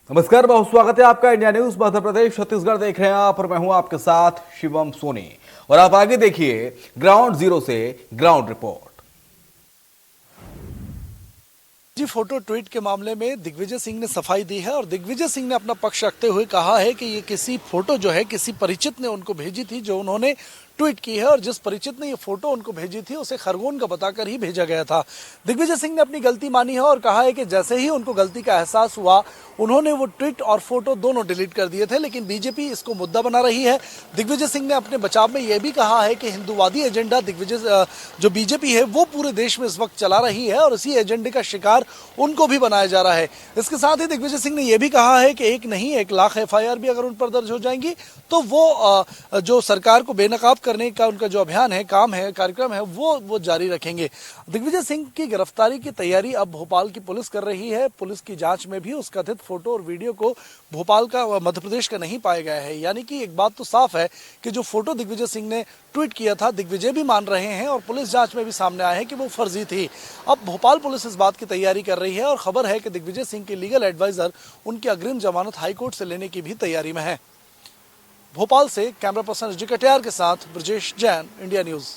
नमस्कार, बहुत स्वागत है आपका इंडिया न्यूज मध्य प्रदेश छत्तीसगढ़ देख रहे हैं आप और मैं हूं आपके साथ शिवम सोनी। और आप आगे देखिए ग्राउंड जीरो से ग्राउंड रिपोर्ट। जी फोटो ट्वीट के मामले में दिग्विजय सिंह ने सफाई दी है और दिग्विजय सिंह ने अपना पक्ष रखते हुए कहा है कि ये किसी फोटो जो है किसी परिचित ने उनको भेजी थी जो उन्होंने ट्वीट की है और जिस परिचित ने ये फोटो उनको भेजी थी उसे खरगोन का बताकर ही भेजा गया था। दिग्विजय सिंह ने अपनी गलती मानी है और कहा है कि जैसे ही उनको गलती का एहसास हुआ उन्होंने वो ट्वीट और फोटो दोनों डिलीट कर दिए थे, लेकिन बीजेपी इसको मुद्दा बना रही है। दिग्विजय सिंह ने अपने बचाव में यह भी कहा है कि हिंदूवादी एजेंडा जो बीजेपी है वो पूरे देश में इस वक्त चला रही है और इसी एजेंडे का शिकार उनको भी बनाया जा रहा है। इसके साथ ही दिग्विजय सिंह ने यह भी कहा है कि एक नहीं 1 लाख एफआईआर भी अगर उन पर दर्ज हो जाएंगी तो वो जो सरकार को बेनकाब करने का उनका जो अभियान है, काम है, कार्यक्रम है वो जारी रखेंगे। दिग्विजय सिंह की गिरफ्तारी की तैयारी अब भोपाल की पुलिस कर रही है। पुलिस की जांच में भी उस कथित फोटो और वीडियो को भोपाल का मध्य प्रदेश का नहीं पाया गया है। यानी कि एक बात तो साफ है कि जो फोटो दिग्विजय सिंह ने ट्वीट किया था दिग्विजय भी मान रहे हैं और पुलिस जांच में भी सामने आया है कि वो फर्जी थी। अब भोपाल पुलिस इस बात की तैयारी कर रही है और खबर है कि दिग्विजय सिंह के लीगल एडवाइजर उनकी अग्रिम जमानत हाईकोर्ट से लेने की भी तैयारी में है। भोपाल से camera person S D Katiyar के साथ ब्रजेश जैन, इंडिया न्यूज।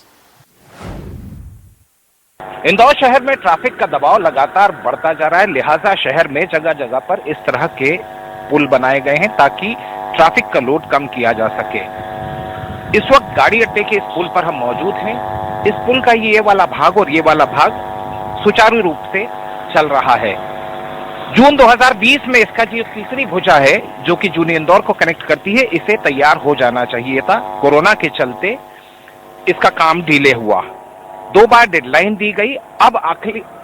इंदौर शहर में ट्रैफिक का दबाव लगातार बढ़ता जा रहा है, लिहाजा शहर में जगह जगह पर इस तरह के पुल बनाए गए हैं ताकि ट्रैफिक का लोड कम किया जा सके। इस वक्त गाड़ी अड्डे के इस पुल पर हम मौजूद हैं। इस पुल का ये वाला भाग और ये वाला भाग सुचारू रूप से चल रहा है। जून 2020 में इसका जो तीसरी भुजा है जो कि जूनी इंदौर को कनेक्ट करती है, इसे तैयार हो जाना चाहिए था। कोरोना के चलते इसका काम डिले हुआ। 2 बार डेडलाइन दी गई, अब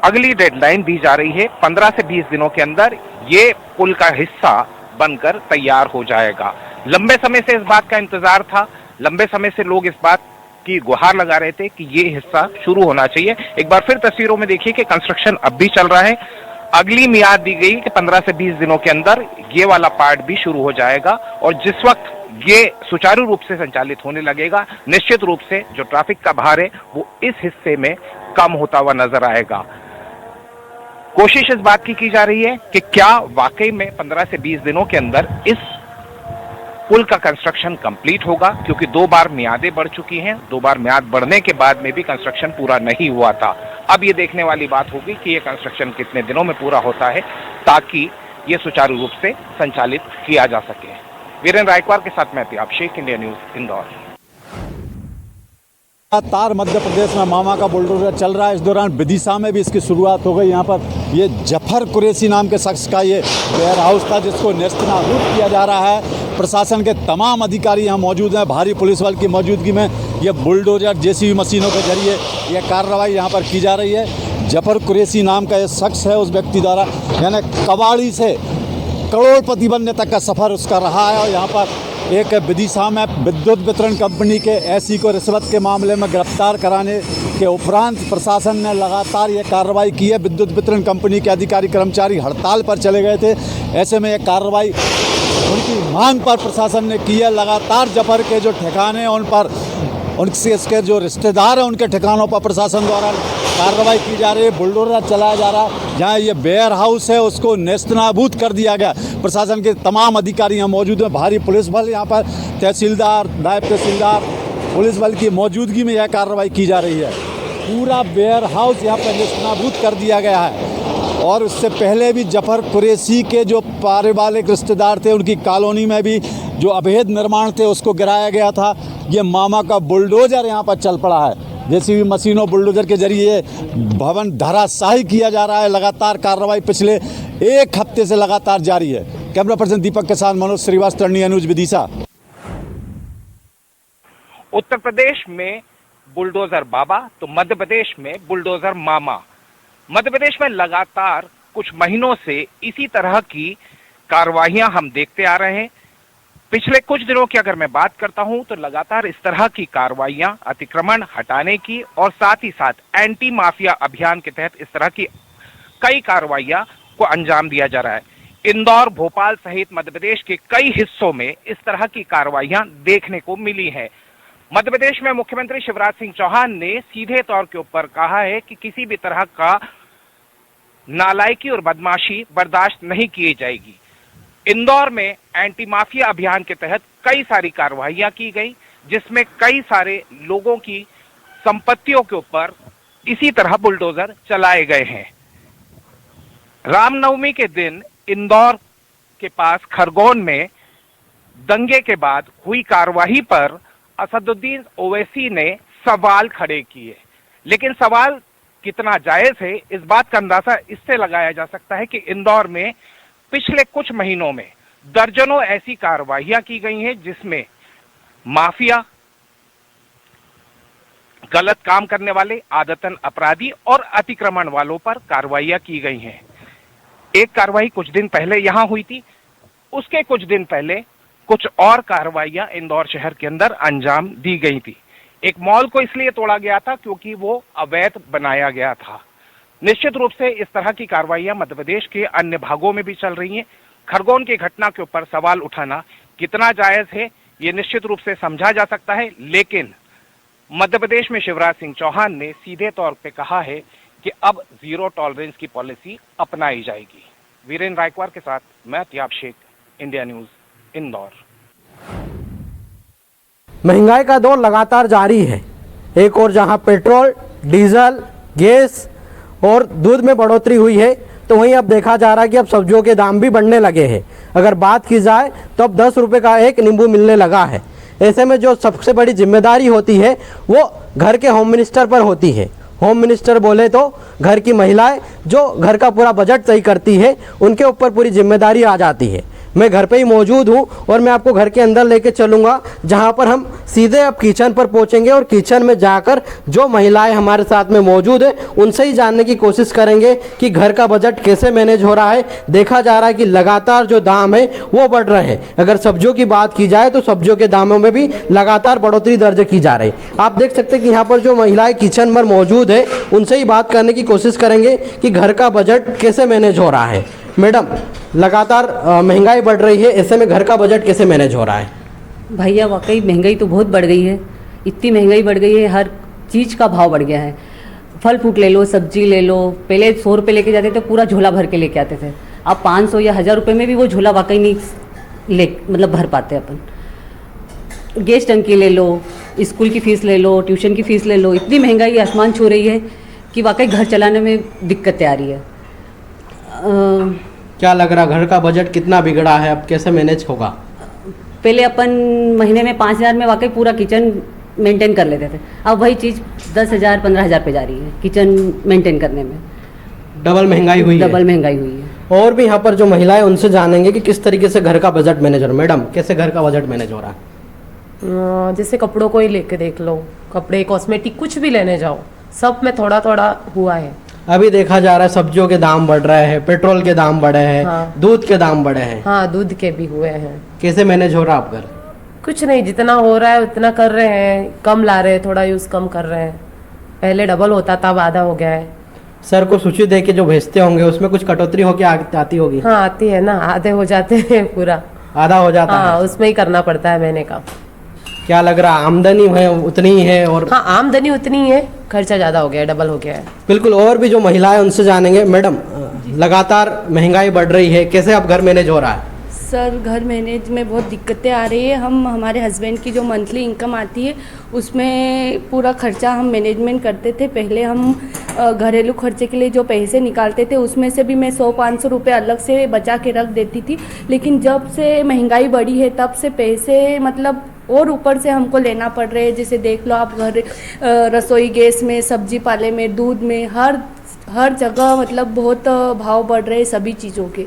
अगली डेडलाइन दी जा रही है। 15 से 20 दिनों के अंदर ये पुल का हिस्सा बनकर तैयार हो जाएगा। लंबे समय से इस बात का इंतजार था, लंबे समय से लोग इस बात की गुहार लगा रहे थे कि ये हिस्सा शुरू होना चाहिए। एक बार फिर तस्वीरों में देखिए कि कंस्ट्रक्शन अब भी चल रहा है। अगली मियाद दी गई कि 15 से 20 दिनों के अंदर ये वाला पार्ट भी शुरू हो जाएगा और जिस वक्त ये सुचारू रूप से संचालित होने लगेगा, निश्चित रूप से जो ट्रैफिक का भार है वो इस हिस्से में कम होता हुआ नजर आएगा। कोशिश इस बात की जा रही है कि क्या वाकई में 15 से 20 दिनों के अंदर इस पुल का कंस्ट्रक्शन कंप्लीट होगा, क्योंकि 2 बार मियादें बढ़ चुकी हैं। 2 बार मियाद बढ़ने के बाद में भी कंस्ट्रक्शन पूरा नहीं हुआ था। अब ये देखने वाली बात होगी कि ये कंस्ट्रक्शन कितने दिनों में पूरा होता है ताकि ये सुचारू रूप से संचालित किया जा सके। वीरेंद्र रायकवार के साथ मैं तियाब शेख, इंडिया न्यूज, इंदौर। लगातार मध्य प्रदेश में मामा का बुलडोजर चल रहा है। इस दौरान विदिशा में भी इसकी शुरुआत हो गई। यहाँ पर ये जफर कुरैशी नाम के शख्स का ये वेयर हाउस था जिसको नेस्तनाबूद किया जा रहा है। प्रशासन के तमाम अधिकारी यहाँ मौजूद हैं। भारी पुलिस बल की मौजूदगी में ये बुलडोजर जेसीबी मशीनों के जरिए ये कार्रवाई यहाँ पर की जा रही है। जफर कुरैशी नाम का ये शख्स है, उस व्यक्ति द्वारा यानी कबाड़ी से करोड़पति बनने तक का सफ़र उसका रहा है। और यहाँ पर एक विदिशा में विद्युत वितरण कंपनी के एसी को रिश्वत के मामले में गिरफ्तार कराने के उपरांत प्रशासन ने लगातार ये कार्रवाई की है। विद्युत वितरण कंपनी के अधिकारी कर्मचारी हड़ताल पर चले गए थे, ऐसे में ये कार्रवाई उनकी मांग पर प्रशासन ने की है। लगातार जफर के जो ठिकाने हैं उन पर उसके जो रिश्तेदार हैं उनके ठिकानों पर प्रशासन द्वारा कार्रवाई की जा रही है। बुलडोजर चलाया जा रहा है। जहाँ ये वेयर हाउस है उसको नेस्तनाबूद कर दिया गया। प्रशासन के तमाम अधिकारी यहाँ मौजूद हैं। भारी पुलिस बल यहाँ पर तहसीलदार, नायब तहसीलदार, पुलिस बल की मौजूदगी में यह कार्रवाई की जा रही है। पूरा वेयर हाउस यहाँ पर नेस्तनाबूद कर दिया गया है। और उससे पहले भी जफर कुरैशी के जो पारिवारिक रिश्तेदार थे उनकी कॉलोनी में भी जो अवैध निर्माण थे उसको गिराया गया था। ये मामा का बुलडोजर यहाँ पर चल पड़ा है। जेसीबी मशीनों बुलडोजर के जरिए भवन धराशायी किया जा रहा है। लगातार कार्रवाई पिछले 1 हफ्ते से लगातार जारी है। कैमरा पर्सन दीपक के साथ मनोज श्रीवास्तव, इंडिया न्यूज, विदिशा। उत्तर प्रदेश में बुलडोजर बाबा तो मध्य प्रदेश में बुलडोजर मामा। मध्य प्रदेश में लगातार कुछ महीनों से इसी तरह की कार्रवाइयां हम देखते आ रहे हैं। पिछले कुछ दिनों की अगर मैं बात करता हूं तो लगातार इस तरह की कार्रवाइयां अतिक्रमण हटाने की और साथ ही साथ एंटी माफिया अभियान के तहत इस तरह की कई कार्रवाइयां को अंजाम दिया जा रहा है। इंदौर, भोपाल सहित मध्य प्रदेश के कई हिस्सों में इस तरह की कार्रवाइयां देखने को मिली है। मध्य प्रदेश में मुख्यमंत्री शिवराज सिंह चौहान ने सीधे तौर के ऊपर कहा है कि किसी भी तरह का नालायकी और बदमाशी बर्दाश्त नहीं की जाएगी। इंदौर में एंटी माफिया अभियान के तहत कई सारी कार्रवाइयां की गई, जिसमें कई सारे लोगों की संपत्तियों के ऊपर इसी तरह बुलडोजर चलाए गए हैं। रामनवमी के दिन इंदौर के पास खरगोन में दंगे के बाद हुई कार्रवाई पर असदुद्दीन ओवैसी ने सवाल खड़े किए, लेकिन सवाल कितना जायज है इस बात का अंदाजा इससे लगाया जा सकता है कि इंदौर में पिछले कुछ महीनों में दर्जनों ऐसी कार्रवाइयां की गई हैं जिसमें माफिया, गलत काम करने वाले, आदतन अपराधी और अतिक्रमण वालों पर कार्रवाइयां की गई हैं। एक कार्रवाई कुछ दिन पहले यहां हुई थी, उसके कुछ दिन पहले कुछ और कार्रवाइयां इंदौर शहर के अंदर अंजाम दी गई थी। एक मॉल को इसलिए तोड़ा गया था क्योंकि वो अवैध बनाया गया था। निश्चित रूप से इस तरह की कार्रवाइयां मध्य प्रदेश के अन्य भागों में भी चल रही हैं। खरगोन की घटना के ऊपर सवाल उठाना कितना जायज है ये निश्चित रूप से समझा जा सकता है, लेकिन मध्य प्रदेश में शिवराज सिंह चौहान ने सीधे तौर पे कहा है कि अब जीरो टॉलरेंस की पॉलिसी अपनाई जाएगी। वीरेंद्र रायकवार के साथ मैं त्याब शेख, इंडिया न्यूज, इंदौर। महंगाई का दौर लगातार जारी है। एक और जहां पेट्रोल, डीजल, गैस और दूध में बढ़ोतरी हुई है, तो वहीं अब देखा जा रहा है कि अब सब्जियों के दाम भी बढ़ने लगे हैं। अगर बात की जाए तो अब 10 रुपये का एक नींबू मिलने लगा है। ऐसे में जो सबसे बड़ी जिम्मेदारी होती है वो घर के होम मिनिस्टर पर होती है। होम मिनिस्टर बोले तो घर की महिलाएं जो घर का पूरा बजट तय करती है, उनके ऊपर पूरी जिम्मेदारी आ जाती है। मैं घर पे ही मौजूद हूँ और मैं आपको घर के अंदर लेके चलूँगा, जहाँ पर हम सीधे अब किचन पर पहुँचेंगे और किचन में जाकर जो महिलाएं हमारे साथ में मौजूद है उनसे ही जानने की कोशिश करेंगे कि घर का बजट कैसे मैनेज हो रहा है। देखा जा रहा है कि लगातार जो दाम है वो बढ़ रहे हैं। अगर सब्जियों की बात की जाए तो सब्जियों के दामों में भी लगातार बढ़ोतरी दर्ज की जा रही है। आप देख सकते हैं कि यहाँ पर जो महिलाएं किचन पर मौजूद है उनसे ही बात करने की कोशिश करेंगे कि घर का बजट कैसे मैनेज हो रहा है। मैडम, लगातार महंगाई बढ़ रही है, ऐसे में घर का बजट कैसे मैनेज हो रहा है? भैया वाकई महंगाई तो बहुत बढ़ गई है। इतनी महंगाई बढ़ गई है, हर चीज़ का भाव बढ़ गया है। फल फ्रूट ले लो, सब्जी ले लो, पहले 100 रुपये लेके जाते थे, पूरा झोला भर के लेके आते थे। अब 500 या 1000 रुपये में भी वो झोला वाकई नहीं मतलब भर पाते अपन। गैस टंकी ले लो, स्कूल की फ़ीस ले लो, ट्यूशन की फ़ीस ले लो, इतनी महंगाई आसमान छू रही है कि वाकई घर चलाने में दिक्कतें आ रही है। क्या लग रहा, घर का बजट कितना बिगड़ा है, अब कैसे मैनेज होगा? पहले अपन महीने में 5000 में वाकई पूरा किचन मेंटेन कर लेते थे। अब वही चीज़ 10,000 15,000 पे जा रही है किचन मेंटेन करने में। डबल महंगाई हुई है। डबल महंगाई हुई है। और भी यहाँ पर जो महिलाएं उनसे जानेंगे कि किस तरीके से घर का बजट मैनेज हो रहा है। मैडम, कैसे घर का बजट मैनेज हो रहा है? जैसे कपड़ों को ही लेके देख लो, कपड़े, कॉस्मेटिक, कुछ भी लेने जाओ, सब में थोड़ा थोड़ा हुआ है। अभी देखा जा रहा है सब्जियों के दाम बढ़ रहे हैं, पेट्रोल के दाम बढ़े हैं, हाँ। दूध के दाम बढ़े हैं। हाँ, दूध के भी हुए हैं। कैसे मैनेज हो रहा है आप घर? कुछ नहीं, जितना हो रहा है उतना कर रहे हैं, कम ला रहे हैं, थोड़ा यूज कम कर रहे हैं। पहले डबल होता था, अब आधा हो गया है। सर को सूची दे के जो भेजते होंगे उसमें कुछ कटौती होके आती होगी? हाँ, आती है ना, आधे हो जाते हैं, पूरा आधा हो जाता हाँ, है। उसमें ही करना पड़ता है महीने का। क्या लग रहा, आमदनी है उतनी ही है? और हाँ, आमदनी उतनी ही है, खर्चा ज्यादा हो गया है, डबल हो गया है। बिल्कुल। और भी जो महिलाएं उनसे जानेंगे। मैडम, लगातार महंगाई बढ़ रही है, कैसे अब घर मैनेज हो रहा है? सर, घर मैनेज में बहुत दिक्कतें आ रही है। हमारे हस्बैंड की जो मंथली इनकम आती है उसमें पूरा खर्चा हम मैनेजमेंट करते थे। पहले हम घरेलू खर्चे के लिए जो पैसे निकालते थे उसमें से भी मैं 100-500 रुपये अलग से बचा के रख देती थी। लेकिन जब से महंगाई बढ़ी है तब से पैसे मतलब और ऊपर से हमको लेना पड़ रहे हैं। जैसे देख लो आप, घर रसोई गैस में, सब्जी पाले में, दूध में, हर जगह मतलब बहुत भाव बढ़ रहे हैं सभी चीज़ों के।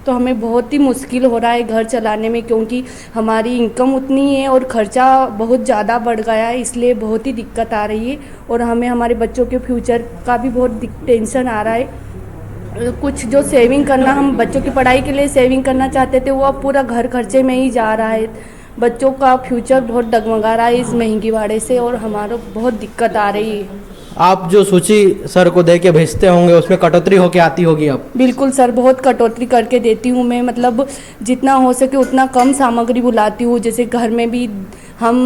तो हमें बहुत ही मुश्किल हो रहा है घर चलाने में, क्योंकि हमारी इनकम उतनी है और ख़र्चा बहुत ज़्यादा बढ़ गया है, इसलिए बहुत ही दिक्कत आ रही है। और हमें हमारे बच्चों के फ्यूचर का भी बहुत टेंशन आ रहा है। कुछ जो सेविंग करना, हम बच्चों की पढ़ाई के लिए सेविंग करना चाहते थे, वो अब पूरा घर खर्चे में ही जा रहा है। बच्चों का फ्यूचर बहुत डगमगा रहा है इस महंगी भाड़े से और हमारा बहुत दिक्कत आ रही है। आप जो सूची सर को दे के भेजते होंगे उसमें कटौती होके आती होगी अब? बिल्कुल सर, बहुत कटौती करके देती हूँ मैं। मतलब जितना हो सके उतना कम सामग्री बुलाती हूँ। जैसे घर में भी हम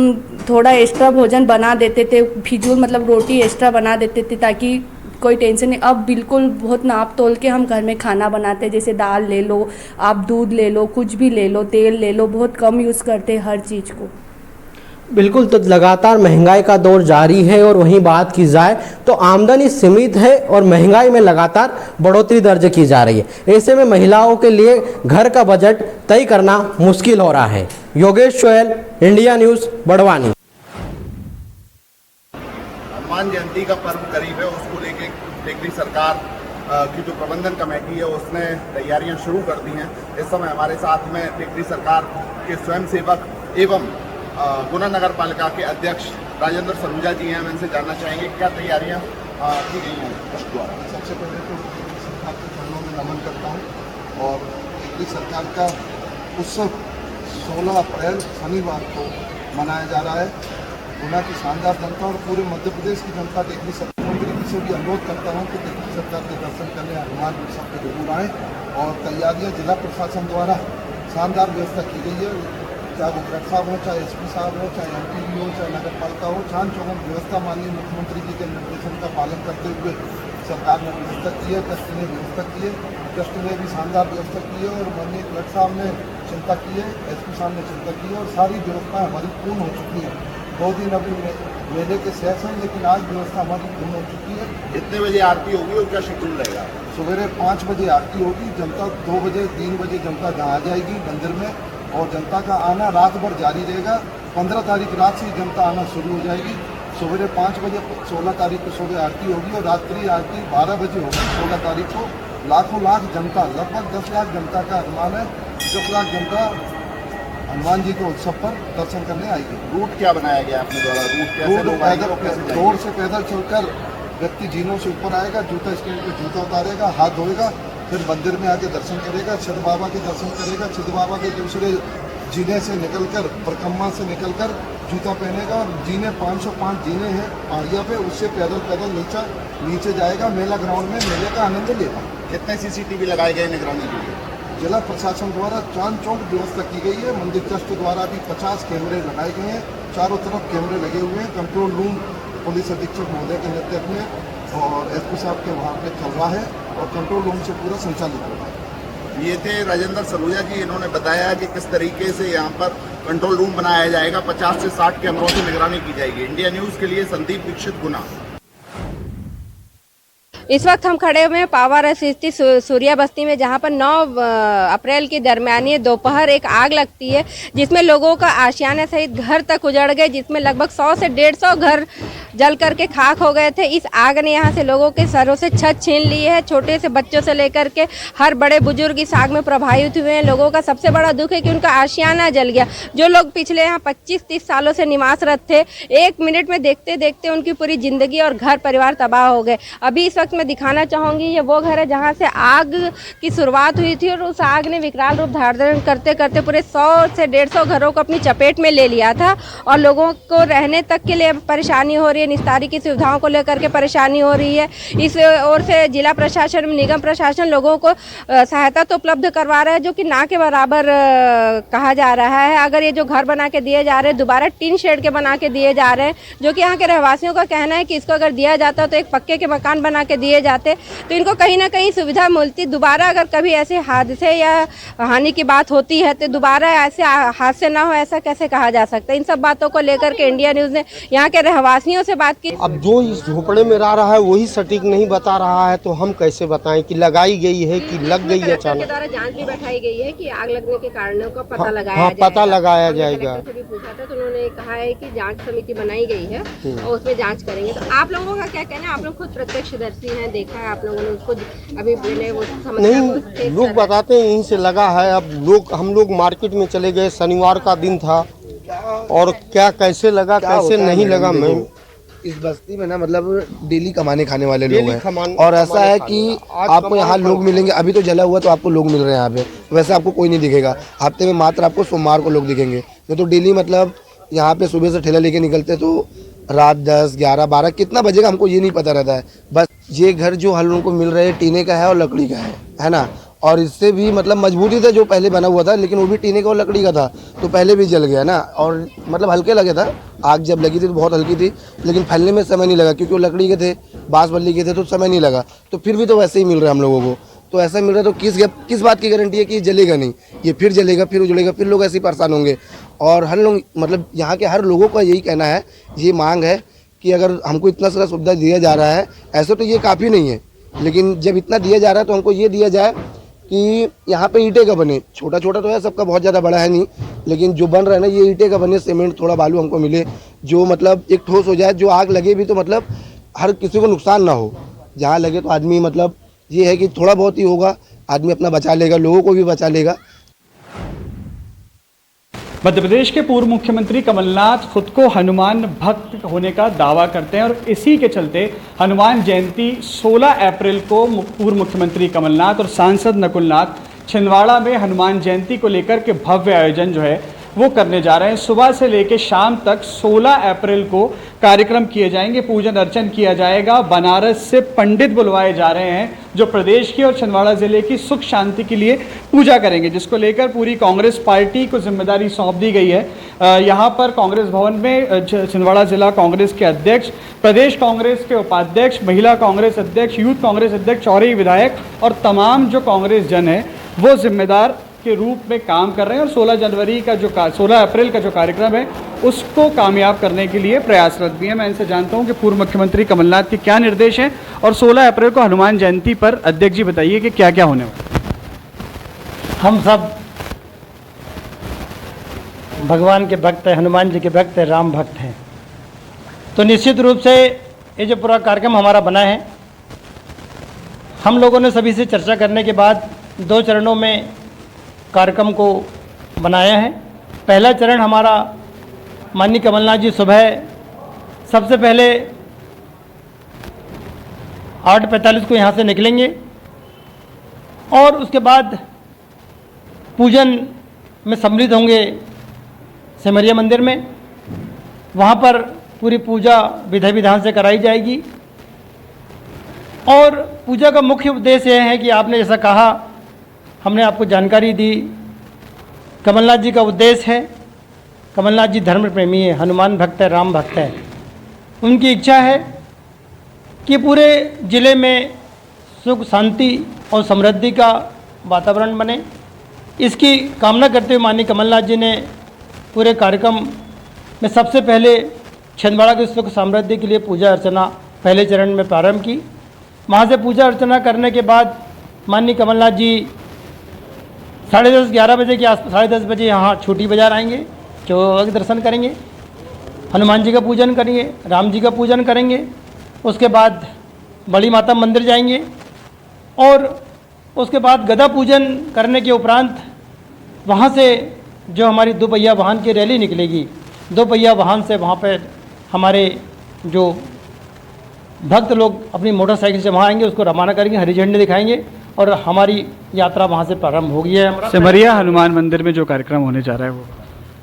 थोड़ा एक्स्ट्रा भोजन बना देते थे, फिजूल मतलब रोटी एक्स्ट्रा बना देते थे ताकि कोई टेंशन नहीं। अब बिल्कुल बहुत नाप तोल के हम घर में खाना बनाते हैं, जैसे दाल ले लो, आप दूध ले लो, कुछ भी ले लो, तेल ले लो, बहुत कम यूज़ करते हैं हर चीज़ को। बिल्कुल, तो लगातार महंगाई का दौर जारी है और वहीं बात की जाए तो आमदनी सीमित है और महंगाई में लगातार बढ़ोतरी दर्ज की जा रही है। ऐसे में महिलाओं के लिए घर का बजट तय करना मुश्किल हो रहा है। Yogesh Choyal, India News, Barwani. हनुमान जयंती का पर्व करीब है, उसको लेके टेकरी सरकार की जो प्रबंधन कमेटी है उसने तैयारियां शुरू कर दी हैं। इस समय हमारे साथ में टेकरी सरकार के स्वयंसेवक एवं गुना नगर पालिका के अध्यक्ष राजेंद्र सलूजा जी हैं। हम इनसे जानना चाहेंगे क्या तैयारियां की गई हैं ट्रस्ट द्वारा। सबसे पहले तो सरकार के चरणों में नमन करता हूँ और टेकरी सरकार का उत्सव 16 अप्रैल शनिवार को मनाया जा रहा है। गुना की शानदार जनता और पूरे मध्य प्रदेश की जनता टेकरी सरकार से भी अनुरोध करता हूँ कि टेकरी सरकार के दर्शन करने हनुमान उत्सव पे जरूर आएँ। और तैयारियाँ जिला प्रशासन द्वारा शानदार व्यवस्था की गई है, चाहे वो कलेक्टर साहब हो, चाहे एसपी साहब हो, चाहे एमपी हो, चाहे नगर पालिका हो, चांद चौगन व्यवस्था माननीय मुख्यमंत्री जी के निर्देशन का पालन करते हुए सरकार ने व्यवस्था की है। ट्रस्ट ने व्यवस्था की है, ट्रस्ट ने भी शानदार व्यवस्था की है और माननीय कलेक्टर साहब ने चिंता की है, एसपी साहब ने चिंता की है और सारी व्यवस्थाएं हमारी पूर्ण हो चुकी हैं। 2 दिन अभी मेले के शेष हैं, लेकिन आज व्यवस्था हमारी पूर्ण हो चुकी है। कितने बजे आरती होगी और क्या शेड्यूल रहेगा? सवेरे 5 बजे आरती होगी, जनता 2 बजे 3 बजे जनता जहाँ आ जाएगी मंदिर में और जनता का आना रात भर जारी रहेगा। 15 तारीख रात से जनता आना शुरू हो जाएगी। सवेरे 5 बजे 16 तारीख को सुबह आरती होगी और रात्रि आरती 12 बजे होगी 16 तारीख को। लाखों लाख जनता, लगभग 10 लाख जनता का अनुमान है, 10 लाख जनता हनुमान जी के उत्सव पर दर्शन करने आएगी। रूट क्या बनाया गया आपने द्वारा? रूट कैसे लोग आएंगे और कैसे जाएंगे? रोड से पैदल चलकर व्यक्ति जीनों से ऊपर आएगा, जूता स्टैंड पे जूता उतारेगा, हाथ धोएगा, फिर मंदिर में आके दर्शन करेगा, सिद्ध बाबा के दर्शन करेगा, सिद्ध बाबा के दूसरे जीने से निकलकर, परिक्रमा से निकलकर जूता पहनेगा और जीने 505 जीने हैं पहाड़िया पे, उससे पैदल पैदल नीचे जाएगा, मेला ग्राउंड में मेले का आनंद लेगा। कितने सीसीटीवी लगाए गए निगरानी के लिए? जिला प्रशासन द्वारा चांद चौक व्यवस्था की गई है। मंदिर ट्रस्ट द्वारा भी 50 कैमरे लगाए गए हैं, चारों तरफ कैमरे लगे हुए हैं। कंट्रोल रूम पुलिस अधीक्षक महोदय के नेतृत्व में और एसपी साहब के वहाँ पे चल रहा है और कंट्रोल रूम से पूरा संचालित हो रहा है। ये थे राजेंद्र सलूजा जी, इन्होंने बताया कि किस तरीके से यहाँ पर कंट्रोल रूम बनाया जाएगा। 50 से 60 कैमरों से निगरानी की जाएगी। इंडिया न्यूज़ के लिए संदीप दीक्षित, गुना। इस वक्त हम खड़े हुए हैं पावर स्थित सूर्या बस्ती में, जहां पर 9 अप्रैल की दरमियानी दोपहर एक आग लगती है जिसमें लोगों का आशियाने सहित घर तक उजड़ गए, जिसमें लगभग 100 से 150 घर जल करके खाक हो गए थे। इस आग ने यहां से लोगों के सरों से छत छीन ली है। छोटे से बच्चों से लेकर के हर बड़े बुजुर्ग इस आग में प्रभावित हुए हैं। लोगों का सबसे बड़ा दुख है कि उनका आशियाना जल गया। जो लोग पिछले यहाँ 25-30 सालों से निवासरत थे, 1 मिनट में देखते देखते उनकी पूरी जिंदगी और घर परिवार तबाह हो गए। अभी इस वक्त मैं दिखाना चाहूंगी, ये वो घर है जहां से आग की शुरुआत हुई थी और उस आग ने विकराल रूप धारण करते करते पूरे 100 से 150 घरों को अपनी चपेट में ले लिया था और लोगों को रहने तक के लिए परेशानी हो रही है, निस्तारी की सुविधाओं को लेकर के परेशानी हो रही है। इस ओर से जिला प्रशासन, निगम प्रशासन लोगों को सहायता तो उपलब्ध करवा रहा है, जो कि ना के बराबर कहा जा रहा है। अगर ये जो घर बना के दिए जा रहे हैं, दोबारा टीन शेड के बना के दिए जा रहे हैं, जो कि यहाँ के रहवासियों का कहना है कि इसको अगर दिया जाता तो एक पक्के के मकान बना के दिए जाते तो इनको कहीं ना कहीं सुविधा मिलती। दोबारा अगर कभी ऐसे हादसे या हानि की बात होती है तो दोबारा ऐसे हादसे ना हो, ऐसा कैसे कहा जा सकता है। इन सब बातों को लेकर के इंडिया न्यूज़ ने यहाँ के रहवासियों से बात की। अब जो इस झोपड़े में रह रहा है वही सटीक नहीं बता रहा है, तो हम कैसे बताएं कि लगाई गई है कि लग गई है अचानक। द्वारा जांच भी बैठाई गई है कि आग लगने के कारणों का पता लगाया जाएगा। पता लगाया जाएगा। भी पूछा था तो उन्होंने कहा है कि जांच समिति बनाई गई है और उसमें जांच करेंगे। तो आप लोगों का क्या कहना है? आप लोग खुद प्रत्यक्षदर्शी हैं, देखा है आप लोगों ने उसको, अभी वो नहीं, लोग बताते हैं यहीं से लगा है। अब हम लोग मार्केट में चले गए, शनिवार का दिन था, और क्या कैसे लगा कैसे नहीं लगा। मैं इस बस्ती में ना मतलब डेली कमाने खाने वाले लोग हैं और ऐसा है कि आपको यहाँ लोग मिलेंगे। अभी तो जला हुआ तो आपको लोग मिल रहे हैं यहाँ पे, वैसे आपको कोई नहीं दिखेगा। हफ्ते में मात्र आपको सोमवार को लोग दिखेंगे, नहीं तो डेली मतलब यहाँ पे सुबह से ठेला लेके निकलते तो रात 10, 11, 12 कितना बजेगा हमको ये नहीं पता रहता है। बस ये घर जो हम लोगों को मिल रहे हैं टीने का है और लकड़ी का है ना। और इससे भी मतलब मजबूती था जो पहले बना हुआ था, लेकिन वो भी टीने का और लकड़ी का था तो पहले भी जल गया ना। और मतलब हल्के लगे था, आग जब लगी थी तो बहुत हल्की थी, लेकिन फैलने में समय नहीं लगा क्योंकि वो लकड़ी के थे, बांस बल्ली के थे तो समय नहीं लगा। तो फिर भी तो वैसे ही मिल रहा है हम लोगों को, तो ऐसा मिल रहा है तो किस बात की गारंटी है कि ये जलेगा नहीं, ये फिर जलेगा, फिर उजड़ेगा, फिर लोग ऐसे ही परेशान होंगे। और हर लोग मतलब यहाँ के हर लोगों का यही कहना है, ये मांग है कि अगर हमको इतना सारा सुविधा दिया जा रहा है, ऐसे तो ये काफ़ी नहीं है, लेकिन जब इतना दिया जा रहा है तो हमको ये दिया जाए कि यहाँ पे ईंटे का बने, छोटा छोटा तो है सबका, बहुत ज़्यादा बड़ा है नहीं, लेकिन जो बन रहा है ना ये ईंटे का बने, सीमेंट थोड़ा बालू हमको मिले, जो मतलब एक ठोस हो जाए, जो आग लगे भी तो मतलब हर किसी को नुकसान ना हो। जहाँ लगे तो आदमी मतलब ये है कि थोड़ा बहुत ही होगा, आदमी अपना बचा लेगा, लोगों को भी बचा लेगा। मध्य प्रदेश के पूर्व मुख्यमंत्री कमलनाथ खुद को हनुमान भक्त होने का दावा करते हैं और इसी के चलते हनुमान जयंती 16 अप्रैल को पूर्व मुख्यमंत्री कमलनाथ और सांसद नकुलनाथ छिंदवाड़ा में हनुमान जयंती को लेकर के भव्य आयोजन जो है वो करने जा रहे हैं। सुबह से लेकर शाम तक 16 अप्रैल को कार्यक्रम किए जाएंगे, पूजन अर्चन किया जाएगा। बनारस से पंडित बुलवाए जा रहे हैं जो प्रदेश की और छिंदवाड़ा जिले की सुख शांति के लिए पूजा करेंगे, जिसको लेकर पूरी कांग्रेस पार्टी को जिम्मेदारी सौंप दी गई है। यहाँ पर कांग्रेस भवन में छिंदवाड़ा जिला कांग्रेस के अध्यक्ष, प्रदेश कांग्रेस के उपाध्यक्ष, महिला कांग्रेस अध्यक्ष, यूथ कांग्रेस अध्यक्ष, चौरी विधायक और तमाम जो कांग्रेस जन है वो जिम्मेदार के रूप में काम कर रहे हैं और 16 अप्रैल का जो कार्यक्रम है उसको कामयाब करने के लिए प्रयासरत भी है। मैं इनसे जानता हूं कि पूर्व मुख्यमंत्री कमलनाथ के क्या निर्देश हैं और 16 अप्रैल को हनुमान जयंती पर अध्यक्ष जी बताइए कि क्या क्या होने वाला है। हम सब भगवान के भक्त हैं, हनुमान जी के भक्त हैं, राम भक्त हैं, तो निश्चित रूप से ये जो पूरा कार्यक्रम हमारा बना है, हम लोगों ने सभी से चर्चा करने के बाद 2 चरणों में कार्यक्रम को बनाया है। पहला चरण हमारा माननीय कमलनाथ जी सुबह सबसे पहले 8:45 को यहाँ से निकलेंगे और उसके बाद पूजन में सम्मिलित होंगे सिमरिया मंदिर में। वहाँ पर पूरी पूजा विधि विधान से कराई जाएगी और पूजा का मुख्य उद्देश्य यह है कि आपने जैसा कहा, हमने आपको जानकारी दी, कमलनाथ जी का उद्देश्य है, कमलनाथ जी धर्म प्रेमी है, हनुमान भक्त है, राम भक्त है। उनकी इच्छा है कि पूरे ज़िले में सुख शांति और समृद्धि का वातावरण बने। इसकी कामना करते हुए माननीय कमलनाथ जी ने पूरे कार्यक्रम में सबसे पहले छिंदवाड़ा की सुख समृद्धि के लिए पूजा अर्चना पहले चरण में प्रारंभ की। वहाँ से पूजा अर्चना करने के बाद माननीय कमलनाथ जी 10:30-11 बजे के आसपास 10:30 बजे यहाँ छोटी बाजार आएंगे, चौक दर्शन करेंगे, हनुमान जी का पूजन करेंगे, राम जी का पूजन करेंगे। उसके बाद बड़ी माता मंदिर जाएंगे और उसके बाद गदा पूजन करने के उपरांत वहाँ से जो हमारी 2 पहिया वाहन की रैली निकलेगी, 2 पहिया वाहन से वहाँ पर हमारे जो भक्त लोग अपनी मोटरसाइकिल से वहाँ आएंगे, उसको रवाना करेंगे, हरी झंडे दिखाएंगे और हमारी यात्रा वहाँ से प्रारंभ होगी है। सिमरिया हनुमान मंदिर में जो कार्यक्रम होने जा रहा है वो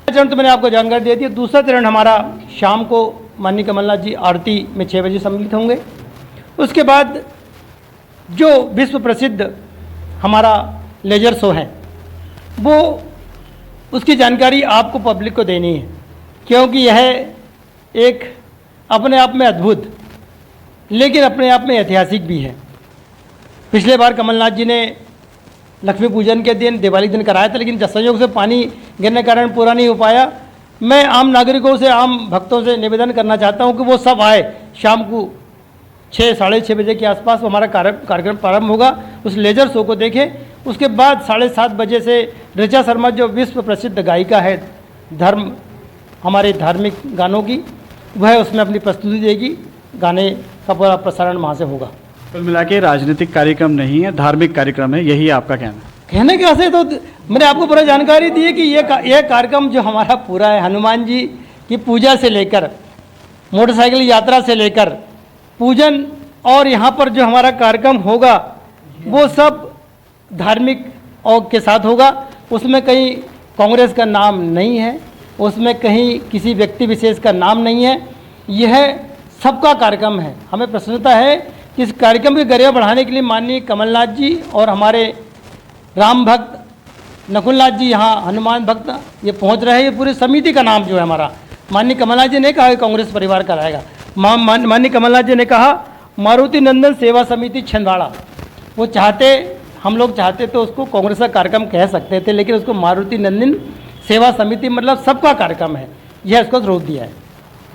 चरण तो मैंने आपको जानकारी दे दी। दूसरा चरण हमारा शाम को माननीय कमलनाथ जी आरती में 6 बजे सम्मिलित होंगे। उसके बाद जो विश्व प्रसिद्ध हमारा लेजर शो है वो उसकी जानकारी आपको पब्लिक को देनी है, क्योंकि यह एक अपने आप में अद्भुत लेकिन अपने आप में ऐतिहासिक भी है। पिछले बार कमलनाथ जी ने लक्ष्मी पूजन के दिन, दिवाली दिन कराया था, लेकिन संयोग से पानी गिरने के कारण पूरा नहीं हो पाया। मैं आम नागरिकों से, आम भक्तों से निवेदन करना चाहता हूं कि वो सब आए। शाम को 6-6:30 बजे के आसपास हमारा कार्यक्रम प्रारंभ होगा, उस लेजर शो को देखें। उसके बाद 7:30 बजे से ऋचा शर्मा जो विश्व प्रसिद्ध गायिका है हमारे धार्मिक गानों की, वह उसमें अपनी प्रस्तुति देगी। गाने का पूरा प्रसारण वहाँ से होगा। कुल मिला के राजनीतिक कार्यक्रम नहीं है, धार्मिक कार्यक्रम है, यही आपका कहना है? कहने के वास्ते तो मैंने आपको पूरा जानकारी दी है कि ये कार्यक्रम जो हमारा पूरा है, हनुमान जी की पूजा से लेकर मोटरसाइकिल यात्रा से लेकर पूजन और यहाँ पर जो हमारा कार्यक्रम होगा वो सब धार्मिक और के साथ होगा। उसमें कहीं कांग्रेस का नाम नहीं है, उसमें कहीं किसी व्यक्ति विशेष का नाम नहीं है, यह सबका कार्यक्रम है। हमें प्रसन्नता है कि इस कार्यक्रम की गरिमा बढ़ाने के लिए माननीय कमलनाथ जी और हमारे राम भक्त नकुलनाथ जी यहाँ हनुमान भक्त ये पहुँच रहे हैं। ये पूरी समिति का नाम जो है हमारा, माननीय कमलनाथ जी ने कहा कि कांग्रेस परिवार का रहेगा। माननीय कमलनाथ जी ने कहा मारुति नंदन सेवा समिति छिंदवाड़ा, वो चाहते, हम लोग चाहते तो उसको कांग्रेस का कार्यक्रम कह सकते थे, लेकिन उसको मारुति नंदन सेवा समिति मतलब सबका कार्यक्रम है, यह इसको रोक दिया है।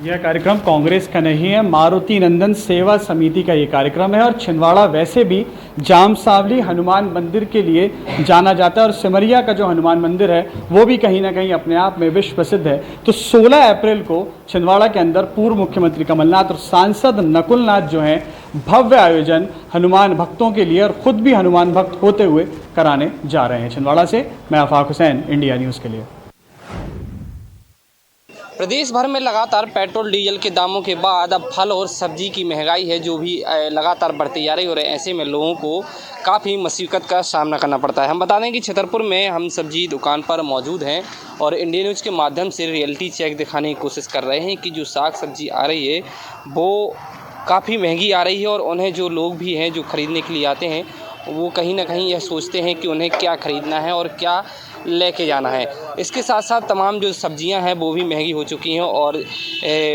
यह कार्यक्रम कांग्रेस का नहीं है, मारुति नंदन सेवा समिति का ये कार्यक्रम है। और छिंदवाड़ा वैसे भी जामसावली हनुमान मंदिर के लिए जाना जाता है और सिमरिया का जो हनुमान मंदिर है वो भी कहीं ना कहीं अपने आप में विश्व प्रसिद्ध है। तो 16 अप्रैल को छिंदवाड़ा के अंदर पूर्व मुख्यमंत्री कमलनाथ और सांसद नकुलनाथ जो हैं भव्य आयोजन हनुमान भक्तों के लिए और खुद भी हनुमान भक्त होते हुए कराने जा रहे हैं। छिंदवाड़ा से मैं आफाक हुसैन, इंडिया न्यूज़ के लिए। प्रदेश भर में लगातार पेट्रोल डीजल के दामों के बाद अब फल और सब्जी की महंगाई है जो भी लगातार बढ़ती जा रही है और ऐसे में लोगों को काफ़ी मुसीबत का सामना करना पड़ता है। हम बता दें कि छतरपुर में हम सब्जी दुकान पर मौजूद हैं और इंडिया न्यूज़ के माध्यम से रियलिटी चेक दिखाने की कोशिश कर रहे हैं कि जो साग सब्जी आ रही है वो काफ़ी महंगी आ रही है और उन्हें जो लोग भी हैं जो ख़रीदने के लिए आते हैं वो कहीं ना कहीं यह सोचते हैं कि उन्हें क्या ख़रीदना है और क्या लेके जाना है। इसके साथ साथ तमाम जो सब्जियां हैं वो भी महंगी हो चुकी हैं और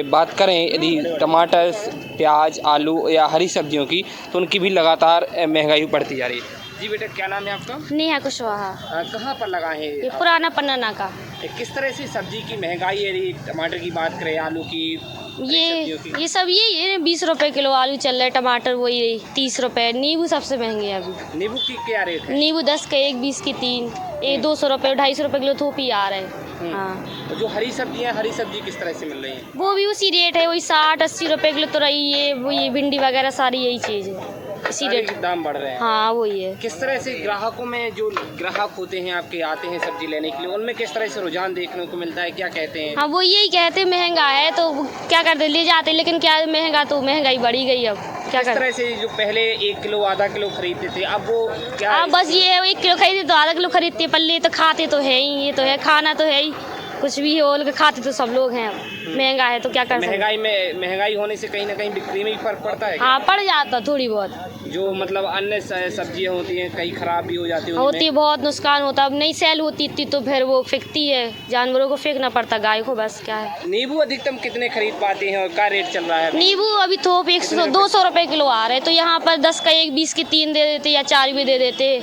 बात करें यदि टमाटर, प्याज, आलू या हरी सब्जियों की तो उनकी भी लगातार महंगाई बढ़ती जा रही है। जी बेटा, क्या नाम है आपका? नेहा कुशवाहा। कहाँ पर लगाए हैं? ये पुराना पन्ना का। किस तरह से सब्जी की महंगाई है? यदि टमाटर की बात करें, आलू की, ये सब ये 20 रुपए किलो आलू चल रहा है, टमाटर वही 30 रुपए, नींबू सबसे महंगे है अभी। नींबू की क्या रेट है? नींबू 10 के 1, 20 की 3, 200 रुपए, 250 रुपए किलो थोपी आ रहे हैं। हाँ। तो जो हरी सब्जी किस तरह से मिल रही है? वो भी उसी रेट है, वही 60-80 रुपए किलो तो रही है। वो ये भिंडी वगैरह सारी यही चीज़ है, इसी रेट दाम बढ़ रहे हैं। हाँ वही है। किस तरह से ग्राहकों में जो ग्राहक होते हैं आपके आते हैं सब्जी लेने के लिए, उनमें किस तरह से रुझान देखने को मिलता है? क्या कहते हैं? हाँ वो यही कहते हैं महंगा है तो क्या करते, ले जाते, लेकिन क्या महंगा तो महंगाई बढ़ी गई अब क्या कर। किस तरह से जो पहले 1 किलो आधा किलो खरीदते थे अब वो क्या? अब बस ये है 1 किलो खरीदते तो आधा किलो खरीदते, पल्ले तो खाते तो है ही, ये तो है खाना तो है ही, कुछ भी हो खाते तो सब लोग हैं। महंगा है तो क्या कर सकते हैं। महंगाई होने से कहीं ना कहीं बिक्री में भी फर्क पड़ता है। हाँ पड़ जाता थोड़ी बहुत। जो मतलब अन्य सब्जियां होती हैं कई खराब भी हो जाती है, बहुत नुकसान होता है। अब नहीं सेल होती इतनी तो फिर वो फेंकती है, जानवरों को फेंकना पड़ता, गाय को, बस क्या है। नींबू अधिकतम कितने खरीद पाते हैं और क्या रेट चल रहा है? नींबू अभी थोक 200 रुपए किलो आ रहे, तो यहाँ पर 10 का 1, 20 की 3 दे देते या 4 भी दे देते,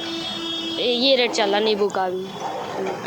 ये रेट चल रहा नींबू का भी।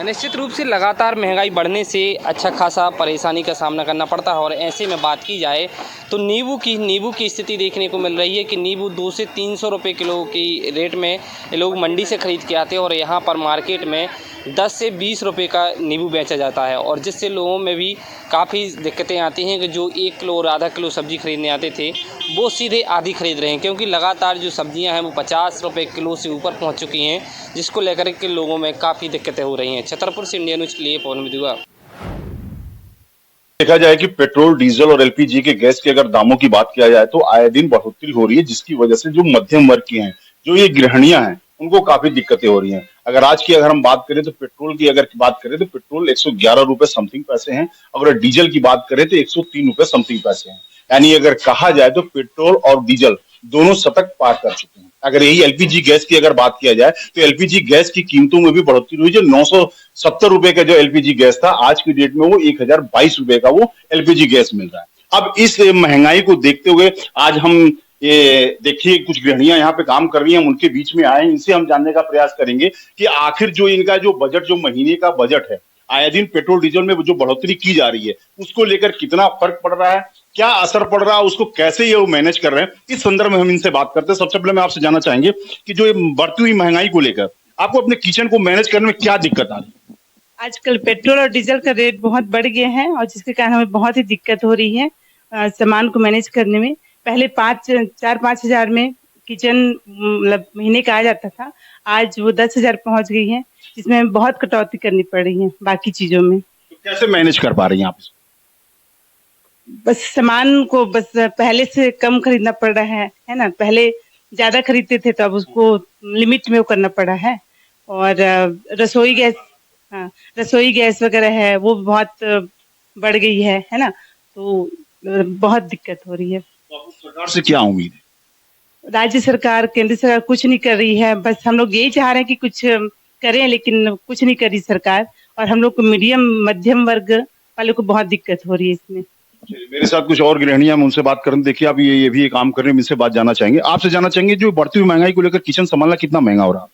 निश्चित रूप से लगातार महंगाई बढ़ने से अच्छा खासा परेशानी का सामना करना पड़ता है और ऐसे में बात की जाए तो नींबू की स्थिति देखने को मिल रही है कि नींबू 200 से 300 रुपए किलो की रेट में लोग मंडी से ख़रीद के आते हैं और यहाँ पर मार्केट में 10 से 20 रुपए का नींबू बेचा जाता है और जिससे लोगों में भी काफ़ी दिक्कतें आती हैं कि जो 1 किलो और आधा किलो सब्ज़ी खरीदने आते थे वो सीधे आधी खरीद रहे हैं क्योंकि लगातार जो सब्जियां हैं वो 50 रुपए किलो से ऊपर पहुंच चुकी हैं, जिसको लेकर के लोगों में काफ़ी दिक्कतें हो रही हैं। छतरपुर से इंडिया न्यूज़ के लिए पवन विदुआ। देखा जाए कि पेट्रोल, डीजल और एलपीजी के गैस के अगर दामों की बात किया जाए तो आए दिन बढ़ोतरी हो रही है, जिसकी वजह से जो मध्यम वर्ग की हैं, जो ये गृहिणियां हैं, उनको काफी दिक्कतें हो रही हैं। अगर हम बात करें तो पेट्रोल की अगर बात करें तो पेट्रोल 111 रुपए समथिंग पैसे हैं, अगर डीजल की बात करें तो 103 रुपए समथिंग पैसे हैं। यानी अगर कहा जाए तो पेट्रोल और डीजल दोनों शतक पार कर चुके हैं। अगर यही एलपीजी गैस की अगर बात किया जाए तो एलपीजी गैस की कीमतों में भी बढ़ोतरी हुई। जो 970 रुपए का जो एलपीजी गैस था, आज की डेट में वो 1022 रुपए का वो एलपीजी गैस मिल रहा है। अब इस महंगाई को देखते हुए आज हम ये देखिए कुछ गृहिणियां यहाँ पे काम कर रही हैं, हम उनके बीच में आए, इनसे हम जानने का प्रयास करेंगे कि आखिर जो इनका जो बजट, जो महीने का बजट है, आए दिन पेट्रोल डीजल में जो बढ़ोतरी की जा रही है उसको लेकर कितना फर्क पड़ रहा है, क्या असर पड़ रहा है, उसको कैसे ये वो मैनेज कर रहे हैं, इस संदर्भ में हम इनसे बात करते हैं। सबसे पहले मैं आपसे जानना चाहेंगे कि जो ये बढ़ती हुई महंगाई को लेकर आपको अपने किचन को मैनेज करने में क्या दिक्कत आ रही है? आजकल पेट्रोल और डीजल का रेट बहुत बढ़ गए हैं और जिसके कारण हमें बहुत ही दिक्कत हो रही है सामान को मैनेज करने में। पहले 4-5 हजार में किचन मतलब महीने का आ जाता था, आज वो 10,000 पहुंच गई है, जिसमें बहुत कटौती करनी पड़ रही है बाकी चीजों में। तो कैसे मैनेज कर पा रही हैं आप? बस सामान को बस पहले से कम खरीदना पड़ रहा है ना। पहले ज्यादा खरीदते थे तो अब उसको लिमिट में वो करना पड़ा है। और रसोई गैस वगैरह है वो बहुत बढ़ गई है ना, तो बहुत दिक्कत हो रही है। तो सरकार से क्या उम्मीद है? राज्य सरकार, केंद्र सरकार कुछ नहीं कर रही है। बस हम लोग यही चाह रहे हैं कि कुछ करें, लेकिन कुछ नहीं करी सरकार, और हम लोग को मीडियम मध्यम वर्ग वालों को बहुत दिक्कत हो रही है इसमें। मेरे साथ कुछ और गृहिणियां, हम उनसे बात करें। देखिए, आप ये भी काम कर रहे हैं, इनसे बात जानना चाहेंगे। आपसे जानना चाहेंगे, जो बढ़ती हुई महंगाई को लेकर किचन संभालना कितना महंगा हो रहा है?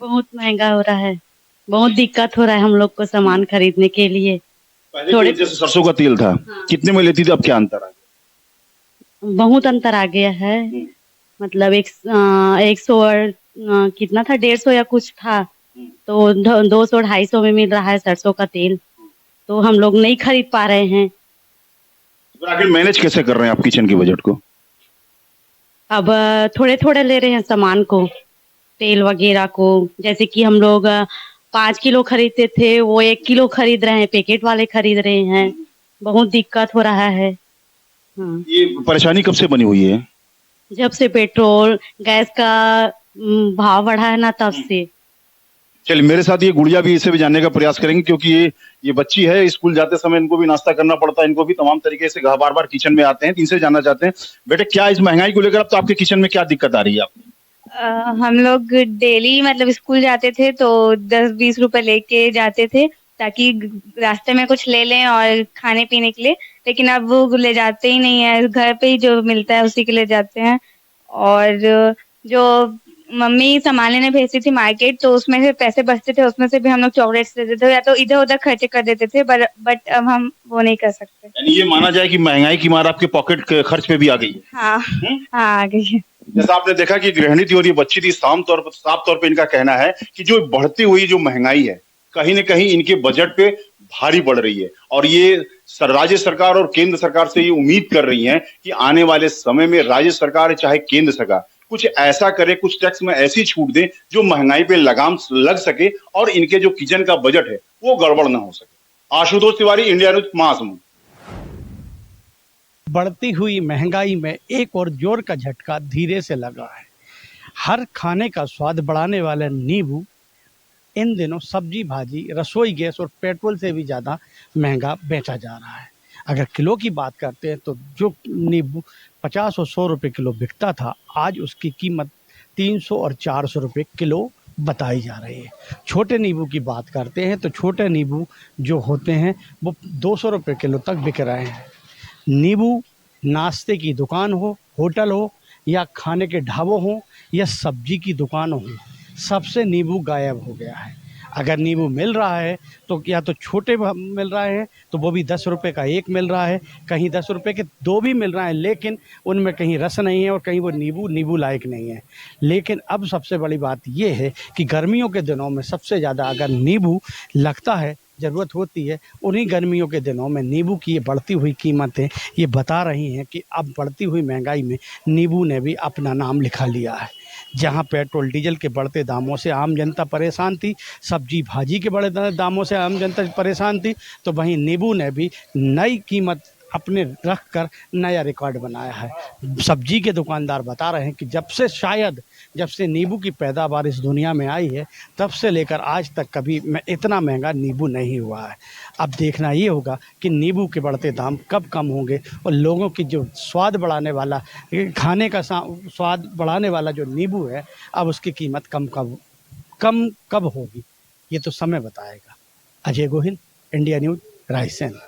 बहुत महंगा हो रहा है, बहुत दिक्कत हो रहा है हम लोग को सामान खरीदने के लिए। पहले जैसे सरसों का तेल था, कितने में लेती थी, अब क्या अंतर आ गया? बहुत अंतर आ गया है। मतलब 100 और कितना था, 150 या कुछ था, तो 200-250 में मिल रहा है सरसों का तेल, तो हम लोग नहीं खरीद पा रहे हैं। तो आखिर मैनेज कैसे कर रहे हैं आप किचन के बजट को? अब थोड़े थोड़े ले रहे हैं सामान को, तेल वगैरह को। जैसे कि हम लोग 5 किलो खरीदते थे, वो 1 किलो खरीद रहे हैं, पैकेट वाले खरीद रहे हैं। बहुत दिक्कत हो रहा है। ये परेशानी कब से बनी हुई है? जब से पेट्रोल गैस का भाव बढ़ा है ना, तब से। चलिए, मेरे साथ ये गुड़िया भी, इसे भी जानने का प्रयास करेंगे, क्योंकि ये बच्ची है, स्कूल जाते समय इनको भी नाश्ता करना पड़ता है, इनको भी तमाम तरीके से बार बार किचन में आते हैं। इनसे जानना चाहते हैं, बेटे क्या इस महंगाई को लेकर अब तो आपके किचन में क्या दिक्कत आ रही है आपको? हम लोग डेली मतलब स्कूल जाते थे तो 10-20 रुपए लेके जाते थे, ताकि रास्ते में कुछ ले लें और खाने पीने के लिए, लेकिन अब वो ले जाते ही नहीं है। घर पे ही जो मिलता है उसी के लिए जाते हैं। और जो मम्मी सामान लेने भेजती थी मार्केट, तो उसमें से पैसे बचते थे, उसमें से भी हम लोग चॉकलेट्स लेते थे, या तो इधर उधर खर्चे कर देते थे, बट अब हम वो नहीं कर सकते। यानी ये माना जाए कि महंगाई की मार आपके पॉकेट के खर्च पे भी आ गई है। हाँ हाँ, आ गई है। जैसा आपने देखा कि गृहिणी थी और ये बच्ची थी, साफ तौर पे इनका कहना है कि जो बढ़ती हुई जो महंगाई है, कहीं न कहीं इनके बजट पे भारी पड़ रही है, और ये राज्य सरकार और केंद्र सरकार से ये उम्मीद कर रही हैं कि आने वाले समय में राज्य सरकार चाहे केंद्र सरकार कुछ ऐसा करे, कुछ टैक्स में ऐसी छूट दे जो महंगाई पे लगाम लग सके और इनके जो किचन का बजट है वो गड़बड़ ना हो सके। Ashutosh Tiwari, India news, Mahasamund. बढ़ती हुई महंगाई में एक और जोर का झटका धीरे से लगा है। हर खाने का स्वाद बढ़ाने वाला नींबू इन दिनों सब्जी भाजी, रसोई गैस और पेट्रोल से भी ज़्यादा महंगा बेचा जा रहा है। अगर किलो की बात करते हैं तो जो नींबू 50 और 100 रुपये किलो बिकता था, आज उसकी कीमत 300 और 400 रुपये किलो बताई जा रही है। छोटे नींबू की बात करते हैं तो छोटे नींबू जो होते हैं वो 200 रुपये किलो तक बिक रहे हैं। नींबू नाश्ते की दुकान हो, होटल हो, या खाने के ढाबों हो, या सब्जी की दुकान हो, सबसे नींबू गायब हो गया है। अगर नींबू मिल रहा है तो या तो छोटे मिल रहे हैं, तो वो भी 10 रुपये का एक मिल रहा है, कहीं 10 रुपये के 2 भी मिल रहे हैं, लेकिन उनमें कहीं रस नहीं है और कहीं वो नींबू लायक नहीं है। लेकिन अब सबसे बड़ी बात ये है कि गर्मियों के दिनों में सबसे ज़्यादा अगर नींबू लगता है, ज़रूरत होती है, उन्हीं गर्मियों के दिनों में नींबू की ये बढ़ती हुई कीमतें ये बता रही हैं कि अब बढ़ती हुई महंगाई में नींबू ने भी अपना नाम लिखा लिया है। जहां पेट्रोल डीजल के बढ़ते दामों से आम जनता परेशान थी, सब्जी भाजी के बड़े दामों से आम जनता परेशान थी, तो वहीं नींबू ने भी नई कीमत अपने रख कर नया रिकॉर्ड बनाया है। सब्जी के दुकानदार बता रहे हैं कि जब से नींबू की पैदावार इस दुनिया में आई है, तब से लेकर आज तक कभी इतना महंगा नींबू नहीं हुआ है। अब देखना ये होगा कि नींबू के बढ़ते दाम कब कम होंगे और लोगों की जो स्वाद बढ़ाने वाला, खाने का स्वाद बढ़ाने वाला जो नींबू है, अब उसकी कीमत कम कब होगी, ये तो समय बताएगा। Ajay Gohil, India news, Raisen.